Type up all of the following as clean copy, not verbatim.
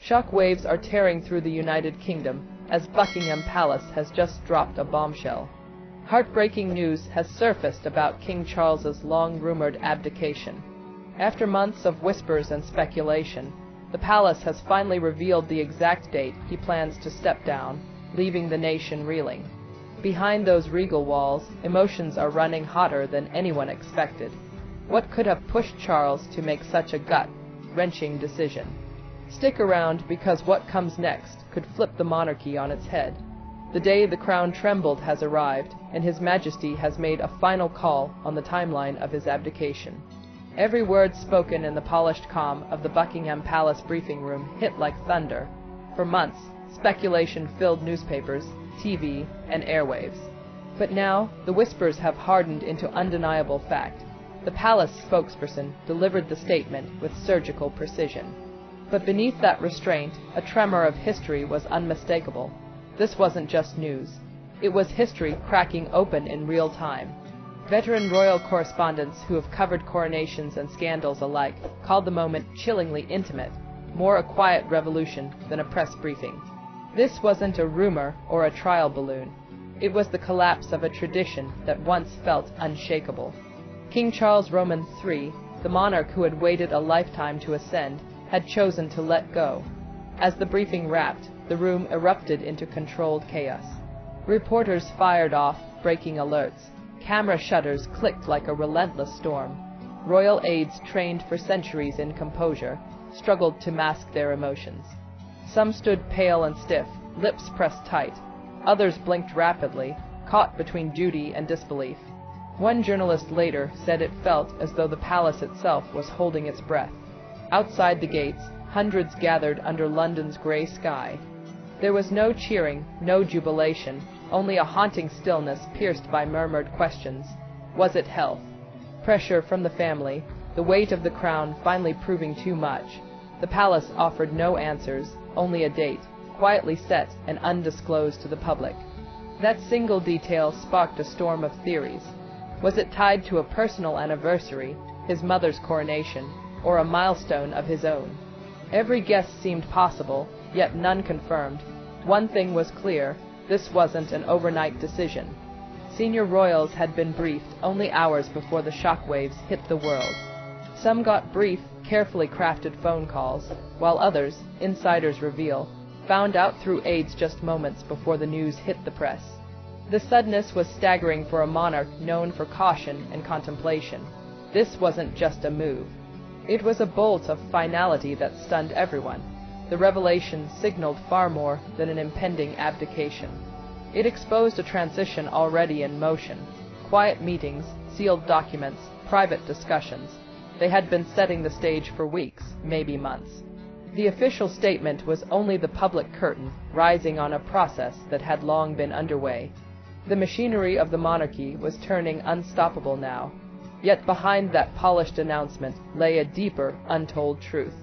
Shock waves are tearing through the United Kingdom as Buckingham Palace has just dropped a bombshell. Heartbreaking news has surfaced about King Charles's long-rumored abdication. After months of whispers and speculation, the palace has finally revealed the exact date he plans to step down, leaving the nation reeling. Behind those regal walls, emotions are running hotter than anyone expected. What could have pushed Charles to make such a gut-wrenching decision? Stick around, because what comes next could flip the monarchy on its head. The day the crown trembled has arrived, and His Majesty has made a final call on the timeline of his abdication. Every word spoken in the polished calm of the Buckingham Palace briefing room hit like thunder. For months, speculation filled newspapers, TV, and airwaves. But now, the whispers have hardened into undeniable fact. The palace spokesperson delivered the statement with surgical precision. But beneath that restraint, a tremor of history was unmistakable. This wasn't just news. It was history cracking open in real time. Veteran royal correspondents who have covered coronations and scandals alike called the moment chillingly intimate, more a quiet revolution than a press briefing. This wasn't a rumor or a trial balloon. It was the collapse of a tradition that once felt unshakable. King Charles Roman III, the monarch who had waited a lifetime to ascend, had chosen to let go. As the briefing wrapped, the room erupted into controlled chaos. Reporters fired off breaking alerts. Camera shutters clicked like a relentless storm. Royal aides trained for centuries in composure struggled to mask their emotions. Some stood pale and stiff, lips pressed tight. Others blinked rapidly, caught between duty and disbelief. One journalist later said it felt as though the palace itself was holding its breath. Outside the gates, hundreds gathered under London's grey sky. There was no cheering, no jubilation, only a haunting stillness pierced by murmured questions. Was it health? Pressure from the family, the weight of the crown finally proving too much. The palace offered no answers, only a date, quietly set and undisclosed to the public. That single detail sparked a storm of theories. Was it tied to a personal anniversary, his mother's coronation, or a milestone of his own? Every guess seemed possible, yet none confirmed. One thing was clear: this wasn't an overnight decision. Senior royals had been briefed only hours before the shockwaves hit the world. Some got brief, carefully crafted phone calls, while others, insiders reveal, found out through aides just moments before the news hit the press. The suddenness was staggering for a monarch known for caution and contemplation. This wasn't just a move. It was a bolt of finality that stunned everyone. The revelation signaled far more than an impending abdication. It exposed a transition already in motion. Quiet meetings, sealed documents, private discussions. They had been setting the stage for weeks, maybe months. The official statement was only the public curtain rising on a process that had long been underway. The machinery of the monarchy was turning unstoppable now. Yet behind that polished announcement lay a deeper, untold truth.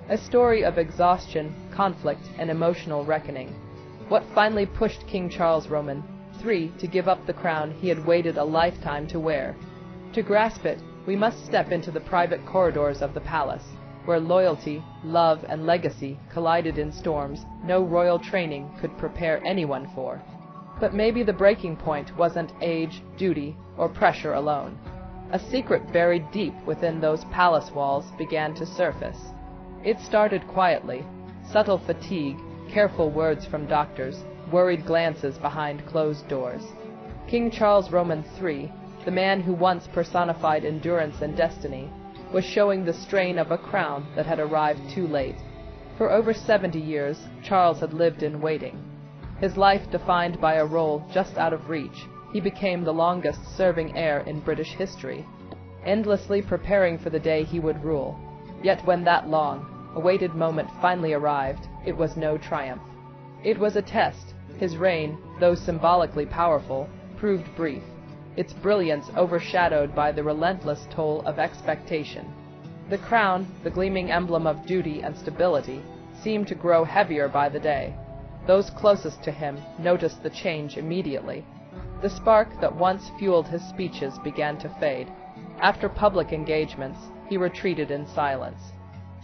A story of exhaustion, conflict, and emotional reckoning. What finally pushed King Charles Roman III to give up the crown he had waited a lifetime to wear? To grasp it, we must step into the private corridors of the palace, where loyalty, love, and legacy collided in storms no royal training could prepare anyone for. But maybe the breaking point wasn't age, duty, or pressure alone. A secret buried deep within those palace walls began to surface. It started quietly: subtle fatigue, careful words from doctors, worried glances behind closed doors. King Charles Roman III, the man who once personified endurance and destiny, was showing the strain of a crown that had arrived too late. For over 70 years, Charles had lived in waiting. His life defined by a role just out of reach, he became the longest-serving heir in British history, endlessly preparing for the day he would rule. Yet when that long, awaited moment finally arrived, it was no triumph. It was a test. His reign, though symbolically powerful, proved brief, its brilliance overshadowed by the relentless toll of expectation. The crown, the gleaming emblem of duty and stability, seemed to grow heavier by the day. Those closest to him noticed the change immediately. The spark that once fueled his speeches began to fade. After public engagements, he retreated in silence.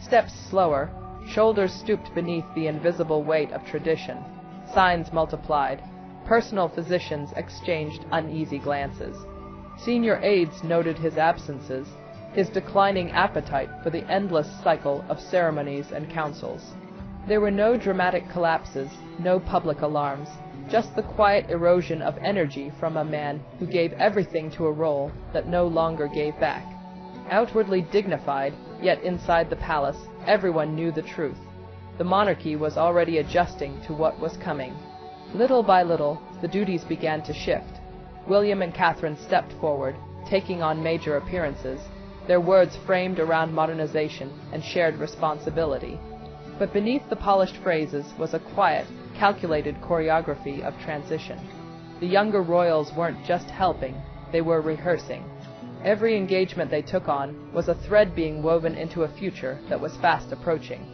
Steps slower, Shoulders stooped beneath the invisible weight of tradition. Signs multiplied. Personal physicians exchanged uneasy glances. Senior aides noted his absences, his declining appetite for the endless cycle of ceremonies and councils. There were no dramatic collapses, no public alarms, just the quiet erosion of energy from a man who gave everything to a role that no longer gave back. Outwardly dignified, yet inside the palace, everyone knew the truth. The monarchy was already adjusting to what was coming. Little by little, the duties began to shift. William and Catherine stepped forward, taking on major appearances, their words framed around modernization and shared responsibility. But beneath the polished phrases was a quiet, calculated choreography of transition. The younger royals weren't just helping, they were rehearsing. Every engagement they took on was a thread being woven into a future that was fast approaching.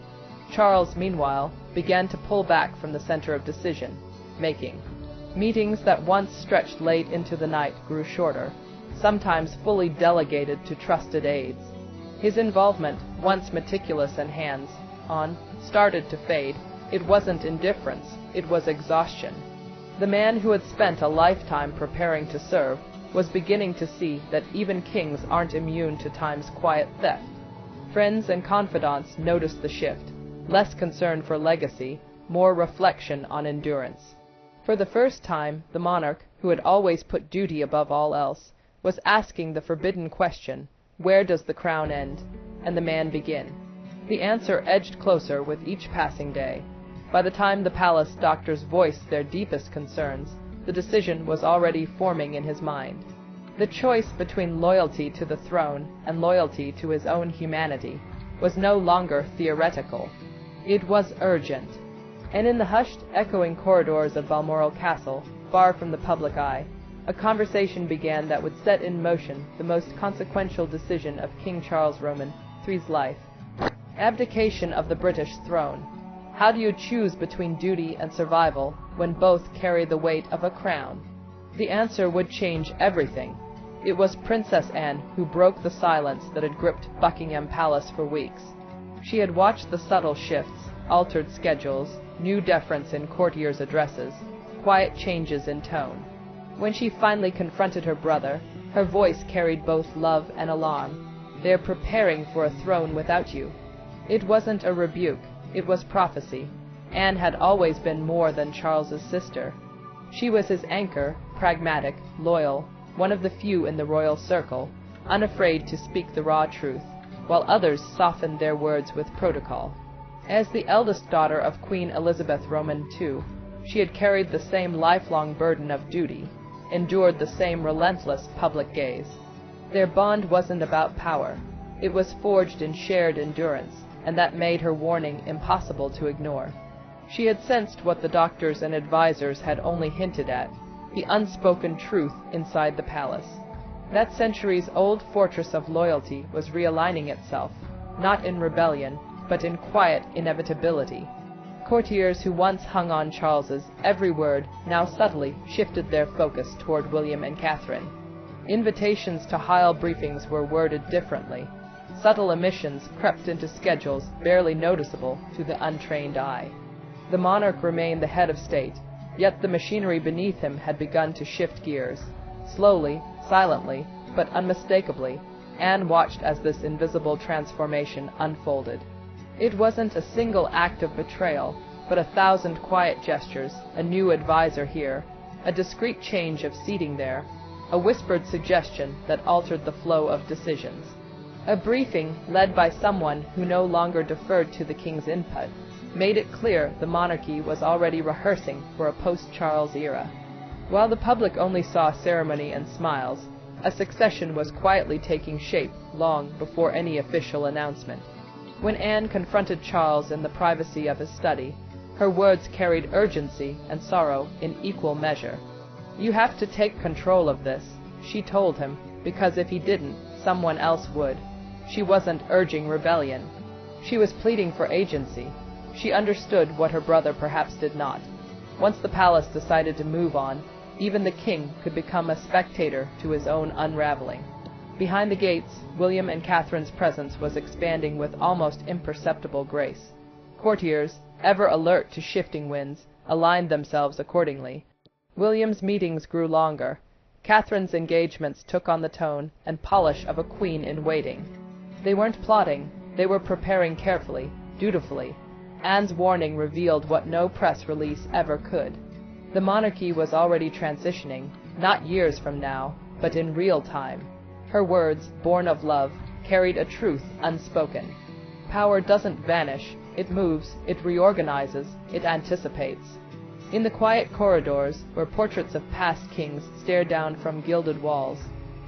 Charles, meanwhile, began to pull back from the center of decision-making. Meetings that once stretched late into the night grew shorter, sometimes fully delegated to trusted aides. His involvement, once meticulous and hands-on, started to fade. It wasn't indifference, it was exhaustion. The man who had spent a lifetime preparing to serve was beginning to see that even kings aren't immune to time's quiet theft. Friends and confidants noticed the shift, less concern for legacy, more reflection on endurance. For the first time, the monarch, who had always put duty above all else, was asking the forbidden question, where does the crown end, and the man begin? The answer edged closer with each passing day. By the time the palace doctors voiced their deepest concerns, the decision was already forming in his mind. The choice between loyalty to the throne and loyalty to his own humanity was no longer theoretical. It was urgent. And in the hushed, echoing corridors of Balmoral Castle, far from the public eye, a conversation began that would set in motion the most consequential decision of King Charles Roman III's life. Abdication of the British throne. How do you choose between duty and survival when both carry the weight of a crown? The answer would change everything. It was Princess Anne who broke the silence that had gripped Buckingham Palace for weeks. She had watched the subtle shifts, altered schedules, new deference in courtiers' addresses, quiet changes in tone. When she finally confronted her brother, her voice carried both love and alarm. "They're preparing for a throne without you." It wasn't a rebuke, it was prophecy. Anne had always been more than Charles's sister. She was his anchor, pragmatic, loyal, one of the few in the royal circle, unafraid to speak the raw truth, while others softened their words with protocol. As the eldest daughter of Queen Elizabeth Roman II, she had carried the same lifelong burden of duty, endured the same relentless public gaze. Their bond wasn't about power. It was forged in shared endurance, and that made her warning impossible to ignore. She had sensed what the doctors and advisers had only hinted at, the unspoken truth inside the palace. That centuries-old fortress of loyalty was realigning itself, not in rebellion, but in quiet inevitability. Courtiers who once hung on Charles's every word now subtly shifted their focus toward William and Catherine. Invitations to Heil briefings were worded differently. Subtle omissions crept into schedules barely noticeable to the untrained eye. The monarch remained the head of state, yet the machinery beneath him had begun to shift gears. Slowly, silently, but unmistakably, Anne watched as this invisible transformation unfolded. It wasn't a single act of betrayal, but 1,000 quiet gestures, a new advisor here, a discreet change of seating there, a whispered suggestion that altered the flow of decisions. A briefing, led by someone who no longer deferred to the king's input, made it clear the monarchy was already rehearsing for a post-Charles era. While the public only saw ceremony and smiles, a succession was quietly taking shape long before any official announcement. When Anne confronted Charles in the privacy of his study, her words carried urgency and sorrow in equal measure. "You have to take control of this," she told him, because if he didn't, someone else would. She wasn't urging rebellion. She was pleading for agency. She understood what her brother perhaps did not. Once the palace decided to move on, even the king could become a spectator to his own unraveling. Behind the gates, William and Catherine's presence was expanding with almost imperceptible grace. Courtiers, ever alert to shifting winds, aligned themselves accordingly. William's meetings grew longer. Catherine's engagements took on the tone and polish of a queen in waiting. They weren't plotting, they were preparing carefully, dutifully. Anne's warning revealed what no press release ever could. The monarchy was already transitioning, not years from now, but in real time. Her words, born of love, carried a truth unspoken. Power doesn't vanish, it moves, it reorganizes, it anticipates. In the quiet corridors, where portraits of past kings stared down from gilded walls,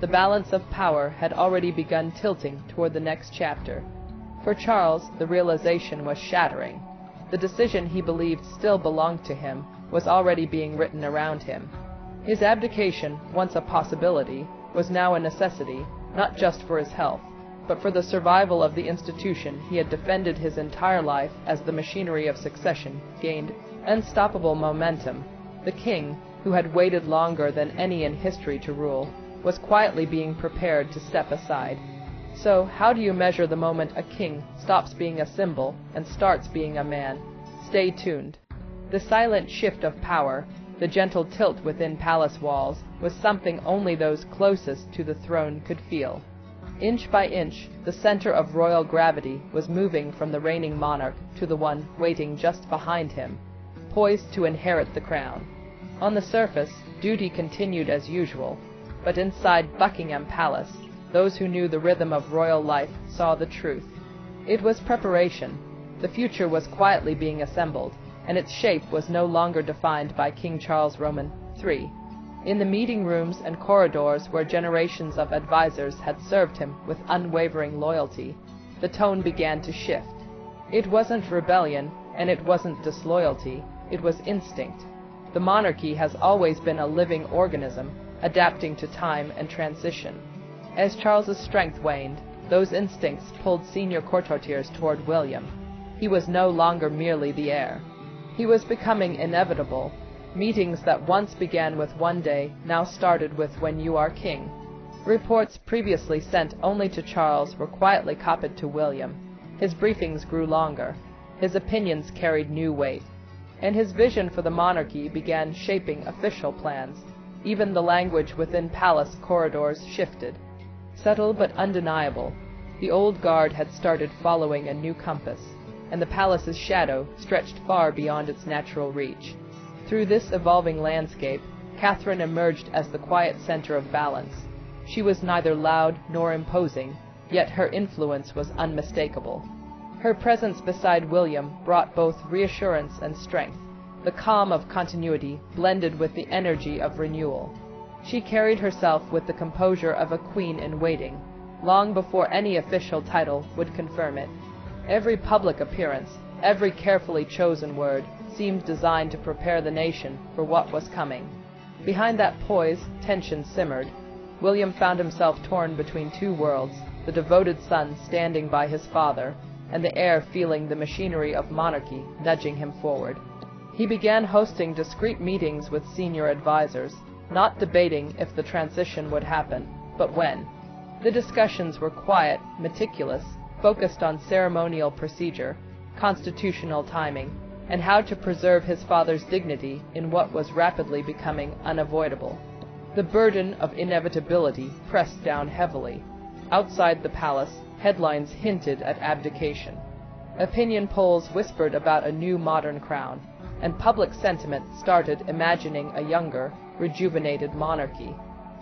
the balance of power had already begun tilting toward the next chapter. For Charles, the realization was shattering. The decision he believed still belonged to him was already being written around him. His abdication, once a possibility, was now a necessity, not just for his health, but for the survival of the institution he had defended his entire life as the machinery of succession gained unstoppable momentum. The king, who had waited longer than any in history to rule, was quietly being prepared to step aside. So, how do you measure the moment a king stops being a symbol and starts being a man? Stay tuned. The silent shift of power, the gentle tilt within palace walls, was something only those closest to the throne could feel. Inch by inch, the center of royal gravity was moving from the reigning monarch to the one waiting just behind him, poised to inherit the crown. On the surface, duty continued as usual, but inside Buckingham Palace, those who knew the rhythm of royal life saw the truth. It was preparation. The future was quietly being assembled, and its shape was no longer defined by King Charles Roman III. In the meeting rooms and corridors where generations of advisors had served him with unwavering loyalty, the tone began to shift. It wasn't rebellion, and it wasn't disloyalty, it was instinct. The monarchy has always been a living organism, adapting to time and transition. As Charles's strength waned, those instincts pulled senior courtiers toward William. He was no longer merely the heir. He was becoming inevitable. Meetings that once began with one day now started with when you are king. Reports previously sent only to Charles were quietly copied to William. His briefings grew longer. His opinions carried new weight. And his vision for the monarchy began shaping official plans. Even the language within palace corridors shifted. Subtle but undeniable, the old guard had started following a new compass, and the palace's shadow stretched far beyond its natural reach. Through this evolving landscape, Catherine emerged as the quiet center of balance. She was neither loud nor imposing, yet her influence was unmistakable. Her presence beside William brought both reassurance and strength. The calm of continuity blended with the energy of renewal. She carried herself with the composure of a queen in waiting, long before any official title would confirm it. Every public appearance, every carefully chosen word, seemed designed to prepare the nation for what was coming. Behind that poise, tension simmered. William found himself torn between two worlds, the devoted son standing by his father, and the heir feeling the machinery of monarchy nudging him forward. He began hosting discreet meetings with senior advisors, not debating if the transition would happen, but when. The discussions were quiet, meticulous, focused on ceremonial procedure, constitutional timing, and how to preserve his father's dignity in what was rapidly becoming unavoidable. The burden of inevitability pressed down heavily. Outside the palace, headlines hinted at abdication. Opinion polls whispered about a new modern crown, and public sentiment started imagining a younger, rejuvenated monarchy.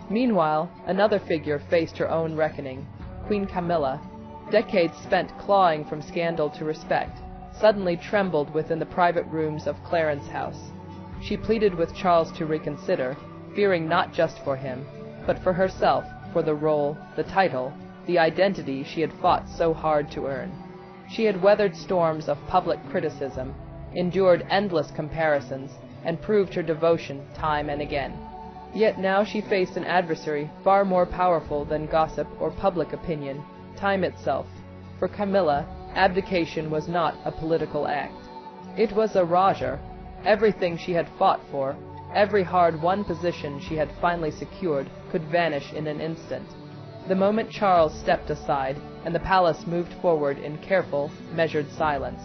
Meanwhile, another figure faced her own reckoning, Queen Camilla. Decades spent clawing from scandal to respect, suddenly trembled within the private rooms of Clarence House. She pleaded with Charles to reconsider, fearing not just for him, but for herself, for the role, the title, the identity she had fought so hard to earn. She had weathered storms of public criticism, endured endless comparisons, and proved her devotion time and again. Yet now she faced an adversary far more powerful than gossip or public opinion, time itself. For Camilla, abdication was not a political act. It was a raja. Everything she had fought for, every hard-won position she had finally secured, could vanish in an instant. The moment Charles stepped aside, and the palace moved forward in careful, measured silence,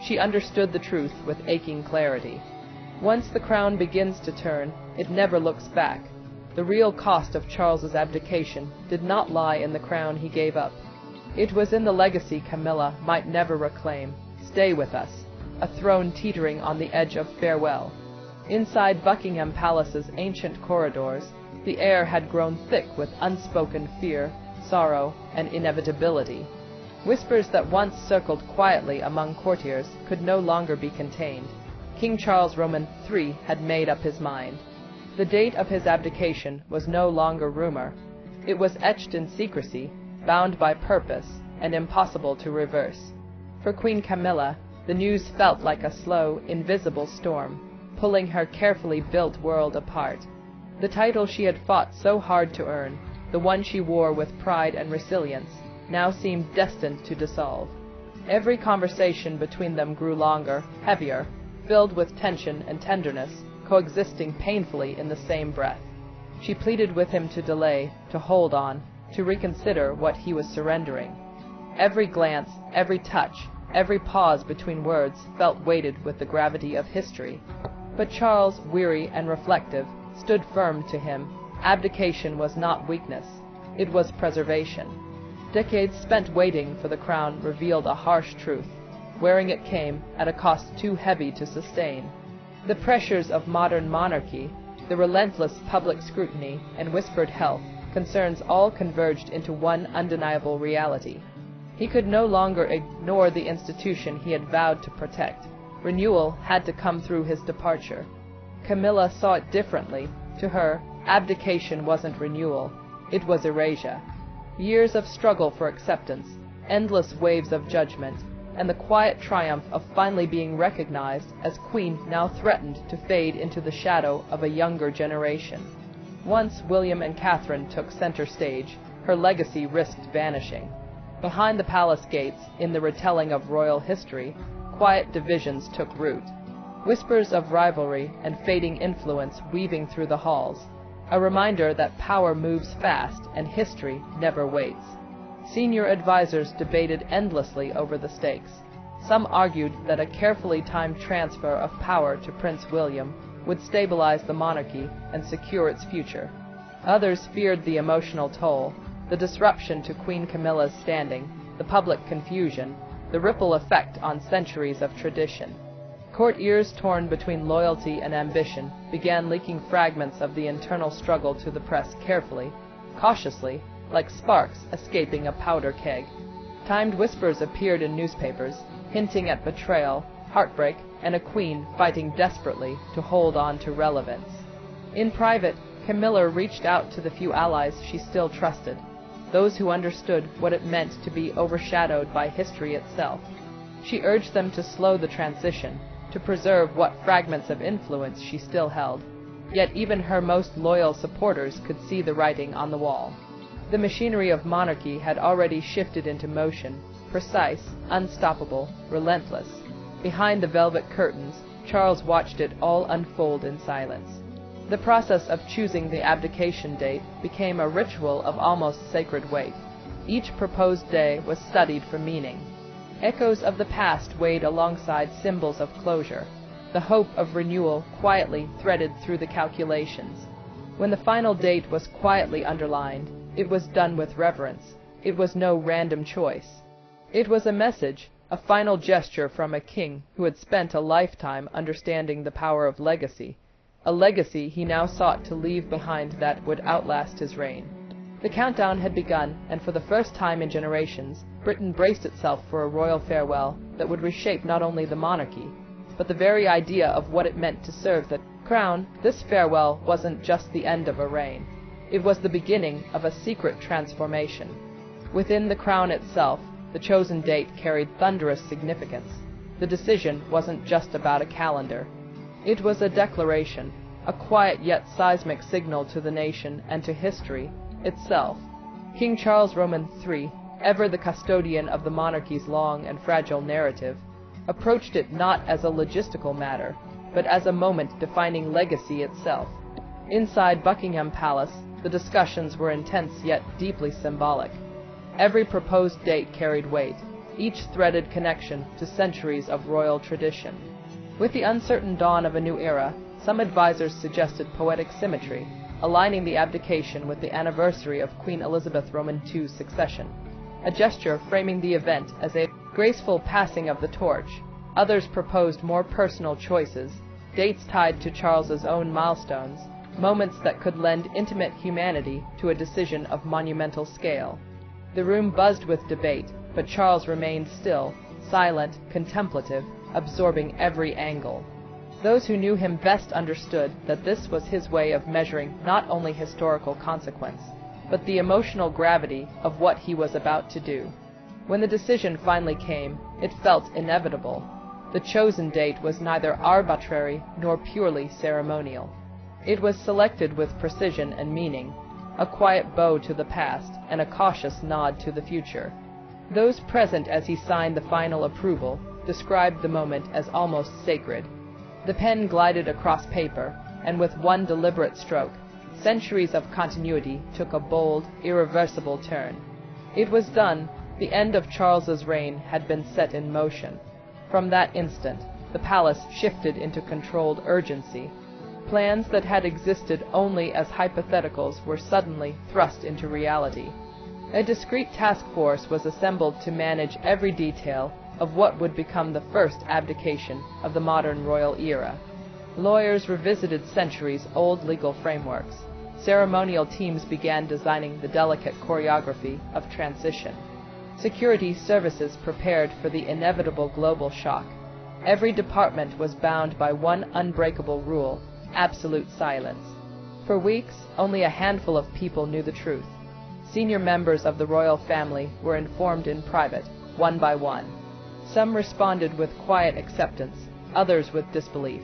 She understood the truth with aching clarity. Once the crown begins to turn, it never looks back. The real cost of Charles's abdication did not lie in the crown he gave up. It was in the legacy Camilla might never reclaim. Stay with us, a throne teetering on the edge of farewell. Inside Buckingham Palace's ancient corridors, the air had grown thick with unspoken fear, sorrow, and inevitability. Whispers that once circled quietly among courtiers could no longer be contained. King Charles Roman III had made up his mind. The date of his abdication was no longer rumor. It was etched in secrecy, bound by purpose, and impossible to reverse. For Queen Camilla, the news felt like a slow, invisible storm, pulling her carefully built world apart. The title she had fought so hard to earn, the one she wore with pride and resilience, now seemed destined to dissolve. Every conversation between them grew longer, heavier, filled with tension and tenderness, coexisting painfully in the same breath. She pleaded with him to delay, to hold on, to reconsider what he was surrendering. Every glance, every touch, every pause between words felt weighted with the gravity of history. But Charles, weary and reflective, stood firm to him. Abdication was not weakness, it was preservation. Decades spent waiting for the crown revealed a harsh truth. Wearing it came at a cost too heavy to sustain. The pressures of modern monarchy, the relentless public scrutiny and whispered health concerns all converged into one undeniable reality. He could no longer ignore the institution he had vowed to protect. Renewal had to come through his departure. Camilla saw it differently. To her, abdication wasn't renewal, it was erasure. Years of struggle for acceptance, endless waves of judgment, and the quiet triumph of finally being recognized as queen now threatened to fade into the shadow of a younger generation. Once William and Catherine took center stage, her legacy risked vanishing. Behind the palace gates, in the retelling of royal history, quiet divisions took root. Whispers of rivalry and fading influence weaving through the halls, a reminder that power moves fast and history never waits. Senior advisors debated endlessly over the stakes. Some argued that a carefully timed transfer of power to Prince William would stabilize the monarchy and secure its future. Others feared the emotional toll, the disruption to Queen Camilla's standing, the public confusion, the ripple effect on centuries of tradition. Courtiers torn between loyalty and ambition began leaking fragments of the internal struggle to the press carefully, cautiously, like sparks escaping a powder keg. Timed whispers appeared in newspapers, hinting at betrayal, heartbreak, and a queen fighting desperately to hold on to relevance. In private, Camilla reached out to the few allies she still trusted, those who understood what it meant to be overshadowed by history itself. She urged them to slow the transition, to preserve what fragments of influence she still held. Yet even her most loyal supporters could see the writing on the wall. The machinery of monarchy had already shifted into motion, precise, unstoppable, relentless. Behind the velvet curtains, Charles watched it all unfold in silence. The process of choosing the abdication date became a ritual of almost sacred weight. Each proposed day was studied for meaning. Echoes of the past weighed alongside symbols of closure. The hope of renewal quietly threaded through the calculations. When the final date was quietly underlined, it was done with reverence. It was no random choice. It was a message, a final gesture from a king who had spent a lifetime understanding the power of legacy, a legacy he now sought to leave behind that would outlast his reign. The countdown had begun, and for the first time in generations, Britain braced itself for a royal farewell that would reshape not only the monarchy, but the very idea of what it meant to serve the crown. This farewell wasn't just the end of a reign. It was the beginning of a secret transformation. Within the crown itself, the chosen date carried thunderous significance. The decision wasn't just about a calendar. It was a declaration, a quiet yet seismic signal to the nation and to history itself. King Charles Roman III, ever the custodian of the monarchy's long and fragile narrative, approached it not as a logistical matter, but as a moment-defining legacy itself. Inside Buckingham Palace, the discussions were intense yet deeply symbolic. Every proposed date carried weight. each threaded connection to centuries of royal tradition. With the uncertain dawn of a new era, some advisors suggested poetic symmetry, aligning the abdication with the anniversary of Queen Elizabeth II's succession, a gesture framing the event as a graceful passing of the torch. Others proposed more personal choices, dates tied to Charles's own milestones, moments that could lend intimate humanity to a decision of monumental scale. The room buzzed with debate, but Charles remained still, silent, contemplative, absorbing every angle. Those who knew him best understood that this was his way of measuring not only historical consequence, but the emotional gravity of what he was about to do. When the decision finally came, it felt inevitable. The chosen date was neither arbitrary nor purely ceremonial. It was selected with precision and meaning, a quiet bow to the past and a cautious nod to the future. Those present as he signed the final approval described the moment as almost sacred. The pen glided across paper, and with one deliberate stroke, centuries of continuity took a bold, irreversible turn. It was done. The end of Charles's reign had been set in motion. From that instant, the palace shifted into controlled urgency. Plans that had existed only as hypotheticals were suddenly thrust into reality. A discreet task force was assembled to manage every detail of what would become the first abdication of the modern royal era. Lawyers revisited centuries-old legal frameworks. Ceremonial teams began designing the delicate choreography of transition. Security services prepared for the inevitable global shock. Every department was bound by one unbreakable rule: absolute silence. For weeks, only a handful of people knew the truth. Senior members of the royal family were informed in private, one by one. Some responded with quiet acceptance, others with disbelief.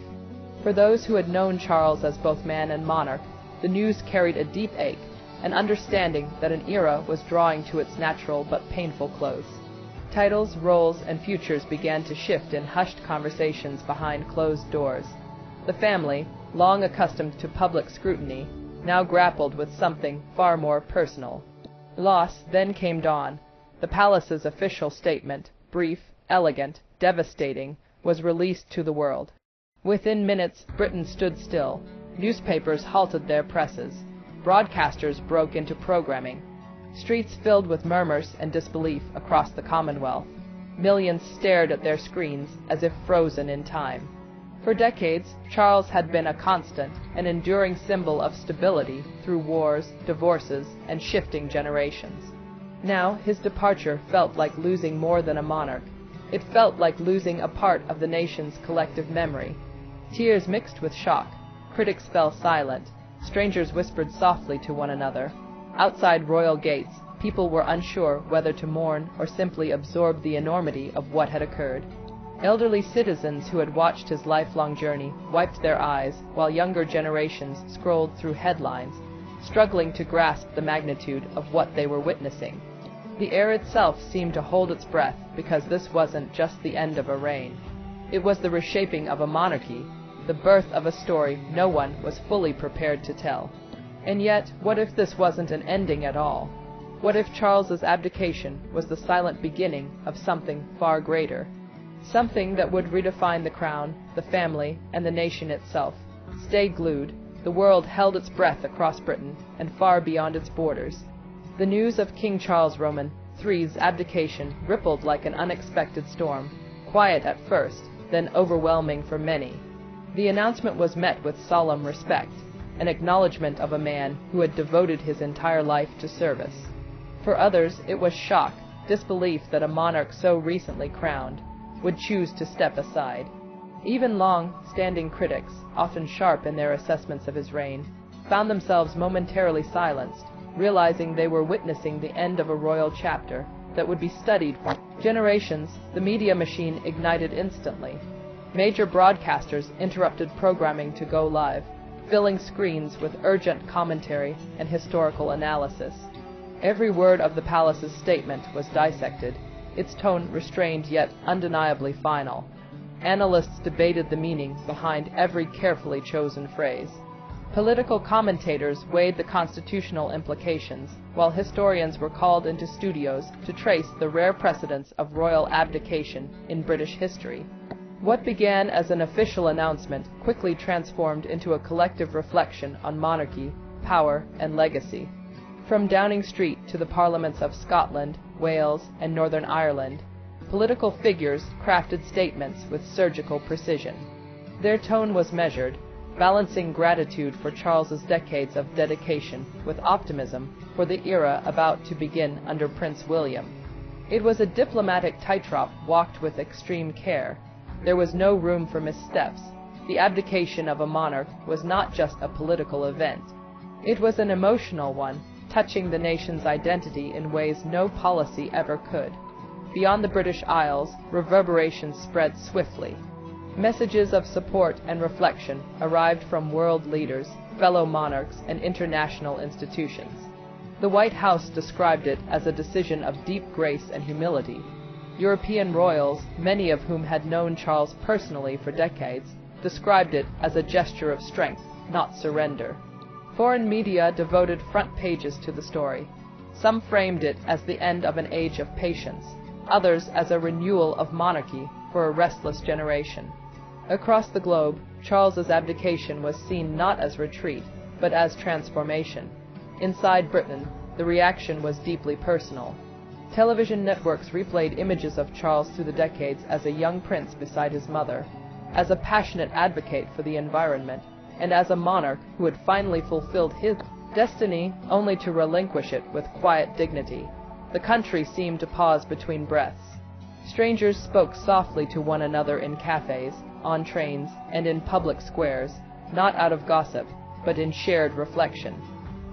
For those who had known Charles as both man and monarch, the news carried a deep ache, an understanding that an era was drawing to its natural but painful close. Titles, roles, and futures began to shift in hushed conversations behind closed doors. The family, long accustomed to public scrutiny, now grappled with something far more personal. Loss then came dawn. The palace's official statement, brief, elegant, devastating, was released to the world. Within minutes, Britain stood still. Newspapers halted their presses. Broadcasters broke into programming. Streets filled with murmurs and disbelief across the Commonwealth. Millions stared at their screens as if frozen in time. For decades, Charles had been a constant, an enduring symbol of stability through wars, divorces, and shifting generations. Now, his departure felt like losing more than a monarch. It felt like losing a part of the nation's collective memory. Tears mixed with shock. Critics fell silent. Strangers whispered softly to one another. Outside royal gates, people were unsure whether to mourn or simply absorb the enormity of what had occurred. Elderly citizens who had watched his lifelong journey wiped their eyes, while younger generations scrolled through headlines, struggling to grasp the magnitude of what they were witnessing. The air itself seemed to hold its breath, because this wasn't just the end of a reign. It was the reshaping of a monarchy, the birth of a story no one was fully prepared to tell. And yet, what if this wasn't an ending at all? What if Charles's abdication was the silent beginning of something far greater? Something that would redefine the crown, the family, and the nation itself. Stay glued. The world held its breath across Britain and far beyond its borders. The news of King Charles Roman III's abdication rippled like an unexpected storm, quiet at first, then overwhelming for many. The announcement was met with solemn respect, an acknowledgement of a man who had devoted his entire life to service. For others, it was shock, disbelief that a monarch so recently crowned would choose to step aside. Even long-standing critics, often sharp in their assessments of his reign, found themselves momentarily silenced, realizing they were witnessing the end of a royal chapter that would be studied for generations. The media machine ignited instantly. Major broadcasters interrupted programming to go live, filling screens with urgent commentary and historical analysis. Every word of the palace's statement was dissected, its tone restrained yet undeniably final. Analysts debated the meaning behind every carefully chosen phrase. Political commentators weighed the constitutional implications, while historians were called into studios to trace the rare precedents of royal abdication in British history. What began as an official announcement quickly transformed into a collective reflection on monarchy, power, and legacy. From Downing Street to the parliaments of Scotland, Wales, and Northern Ireland, political figures crafted statements with surgical precision. Their tone was measured, balancing gratitude for Charles's decades of dedication with optimism for the era about to begin under Prince William. It was a diplomatic tightrope walked with extreme care. There was no room for missteps. The abdication of a monarch was not just a political event. It was an emotional one, touching the nation's identity in ways no policy ever could. Beyond the British Isles, reverberations spread swiftly. Messages of support and reflection arrived from world leaders, fellow monarchs, and international institutions. The White House described it as a decision of deep grace and humility. European royals, many of whom had known Charles personally for decades, described it as a gesture of strength, not surrender. Foreign media devoted front pages to the story. Some framed it as the end of an age of patience, others as a renewal of monarchy for a restless generation. Across the globe, Charles's abdication was seen not as retreat, but as transformation. Inside Britain, the reaction was deeply personal. Television networks replayed images of Charles through the decades as a young prince beside his mother, as a passionate advocate for the environment, and as a monarch who had finally fulfilled his destiny only to relinquish it with quiet dignity. The country seemed to pause between breaths. Strangers spoke softly to one another in cafes, on trains, and in public squares, not out of gossip, but in shared reflection.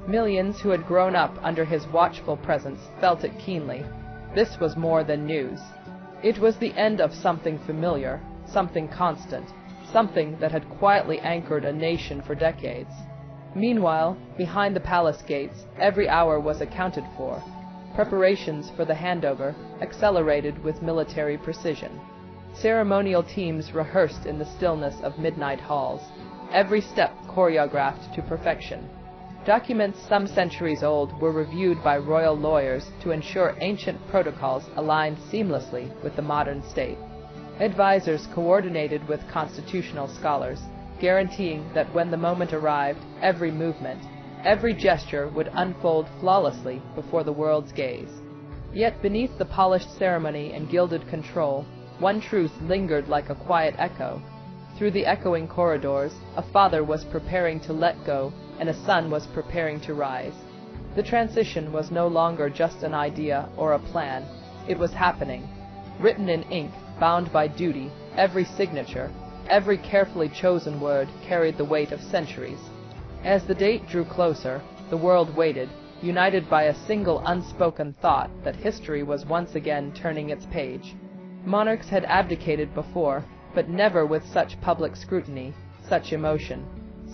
Millions who had grown up under his watchful presence felt it keenly. This was more than news. It was the end of something familiar, something constant, something that had quietly anchored a nation for decades. Meanwhile, behind the palace gates, every hour was accounted for. Preparations for the handover accelerated with military precision. Ceremonial teams rehearsed in the stillness of midnight halls, every step choreographed to perfection. Documents some centuries old were reviewed by royal lawyers to ensure ancient protocols aligned seamlessly with the modern state. Advisors coordinated with constitutional scholars, guaranteeing that when the moment arrived, every movement, every gesture would unfold flawlessly before the world's gaze. Yet beneath the polished ceremony and gilded control, one truth lingered like a quiet echo. Through the echoing corridors, a father was preparing to let go, and a son was preparing to rise. The transition was no longer just an idea or a plan. It was happening. Written in ink, bound by duty, every signature, every carefully chosen word carried the weight of centuries. As the date drew closer, the world waited, united by a single unspoken thought that history was once again turning its page. Monarchs had abdicated before, but never with such public scrutiny, such emotion,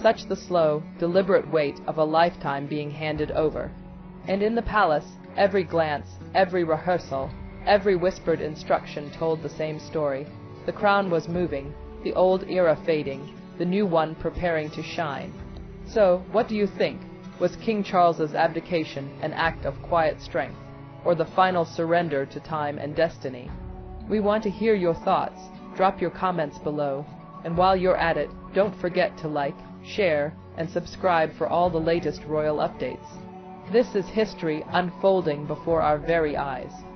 such the slow, deliberate weight of a lifetime being handed over. And in the palace, every glance, every rehearsal, every whispered instruction told the same story. The crown was moving, the old era fading, the new one preparing to shine. So, what do you think? Was King Charles's abdication an act of quiet strength, or the final surrender to time and destiny? We want to hear your thoughts. Drop your comments below. And while you're at it, don't forget to like, share, and subscribe for all the latest royal updates. This is history unfolding before our very eyes.